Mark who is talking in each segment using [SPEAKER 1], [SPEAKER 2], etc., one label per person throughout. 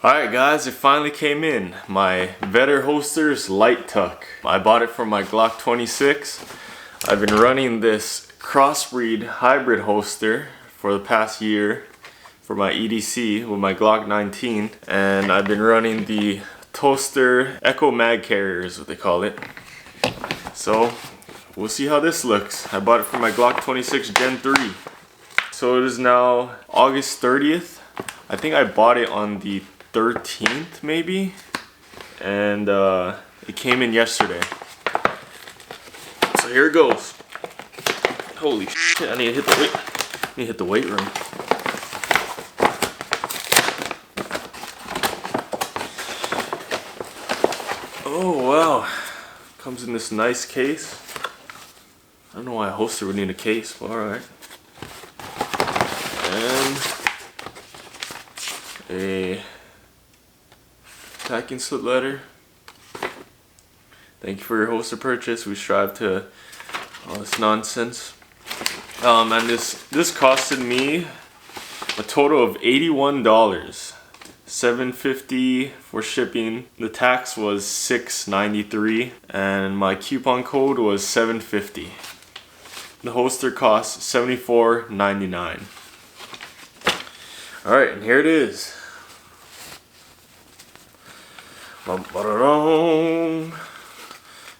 [SPEAKER 1] Alright guys, it finally came in. My Vedder Holsters LightTuck. I bought it for my Glock 26. I've been running this crossbreed hybrid holster for the past year for my EDC with my Glock 19. And I've been running the Toaster Echo Mag Carrier is what they call it. So, we'll see how this looks. I bought it for my Glock 26 Gen 3. So it is now August 30th. I think I bought it on the 13th maybe, and it came in yesterday. So here it goes. Holy shit! I need to hit the weight room. Oh wow! Comes in this nice case. I don't know why a holster would need a case, but all right. And a packing slip letter. Thank you for your holster purchase. We strive to all this nonsense. And this costed me a total of $81, $7.50 for shipping. The tax was $6.93, and my coupon code was $7.50. The holster cost $74.99. All right, and here it is.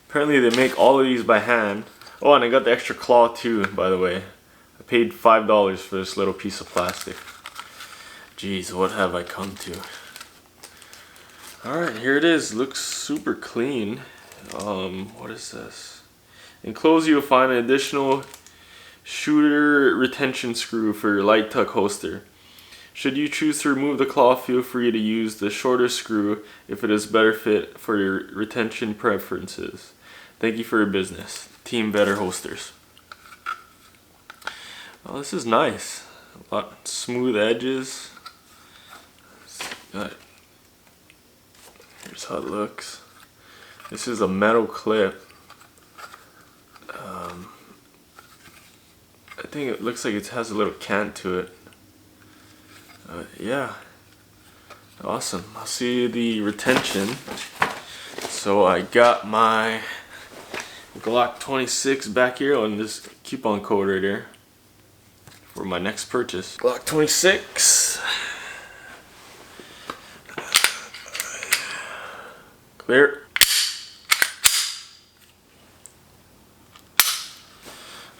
[SPEAKER 1] Apparently they make all of these by hand. Oh, and I got the extra claw too, by the way. I paid $5 for this little piece of plastic. Jeez, what have I come to? Alright, here it is. Looks super clean. What is this? Enclosed you'll find an additional shooter retention screw for your LightTuck holster. Should you choose to remove the claw, feel free to use the shorter screw if it is better fit for your retention preferences. Thank you for your business. Team Vedder Holsters. Oh, this is nice. A lot of smooth edges. Here's how it looks. This is a metal clip. I think it looks like it has a little cant to it. Yeah, awesome. I'll see the retention. So I got my Glock 26 back here on this coupon code right here for my next purchase. Glock 26. Clear.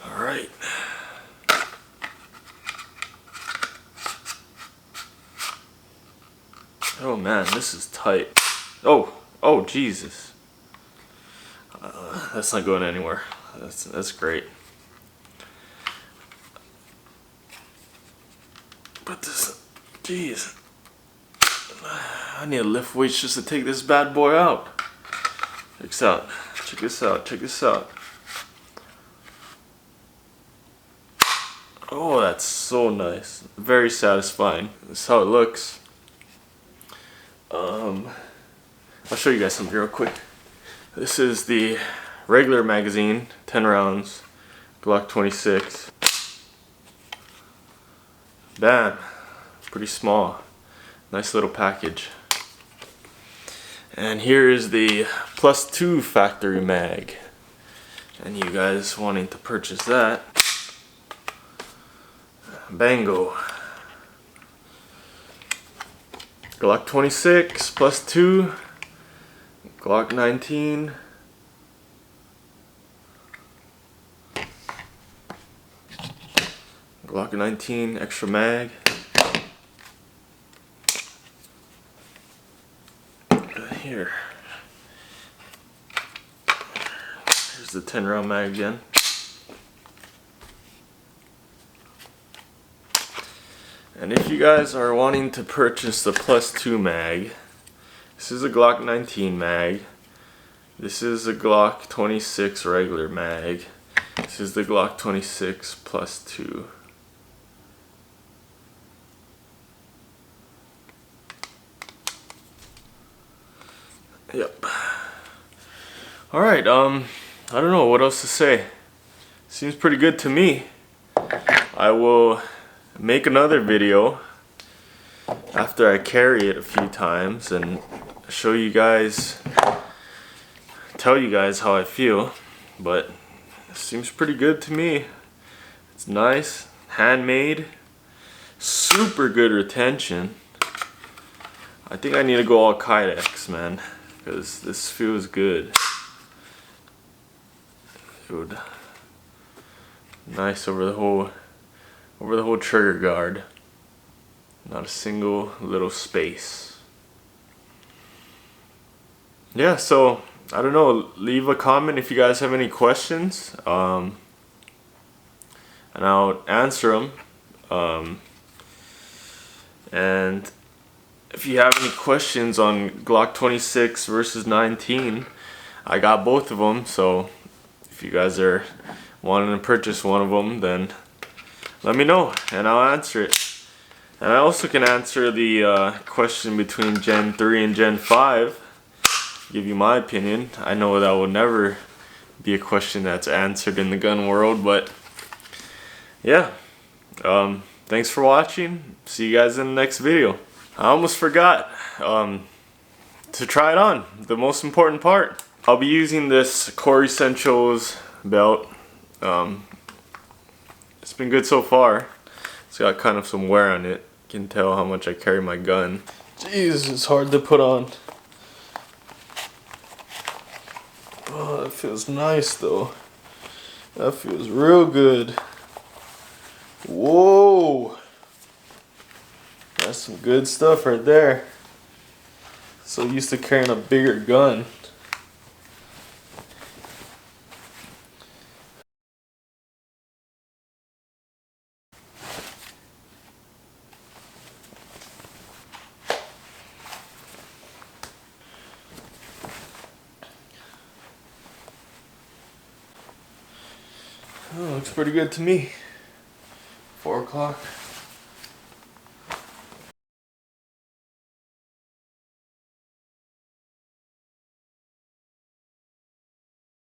[SPEAKER 1] All right. Oh man, this is tight. Oh Jesus. That's not going anywhere. That's great. But this, jeez, I need to lift weights just to take this bad boy out. Check this out. Check this out. Check this out. Oh, that's so nice. Very satisfying. This is how it looks. I'll show you guys something real quick. This is the regular magazine, 10 rounds, Glock 26. Bam, pretty small, nice little package. And here is the +2 factory mag. And you guys wanting to purchase that, bango. Glock 26 +2, Glock 19, Glock 19 extra mag, here's the 10 round mag again. And if you guys are wanting to purchase the +2 mag, this is a Glock 19 mag, this is a Glock 26 regular mag, this is the Glock 26 +2. Yep. Alright, I don't know what else to say. Seems pretty good to me. I will make another video after I carry it a few times and show you guys, tell you guys how I feel. But it seems pretty good to me. It's nice, handmade, super good retention. I think I need to go all Kydex, man, because this feels good. Dude, nice over the whole trigger guard. Not a single little space. Yeah, so I don't know. Leave a comment if you guys have any questions, and I'll answer them. And if you have any questions on Glock 26 versus 19, I got both of them. So if you guys are wanting to purchase one of them, then let me know and I'll answer it. And I also can answer the question between Gen 3 and Gen 5. Give you my opinion. I know that will never be a question that's answered in the gun world, but yeah. Thanks for watching. See you guys in the next video. I almost forgot to try it on. The most important part. I'll be using this Core Essentials belt. It's been good so far. It's got kind of some wear on it. You can tell how much I carry my gun. Jeez, it's hard to put on. Oh, that feels nice though. That feels real good. Whoa! That's some good stuff right there. So used to carrying a bigger gun. Oh, looks pretty good to me. 4 o'clock.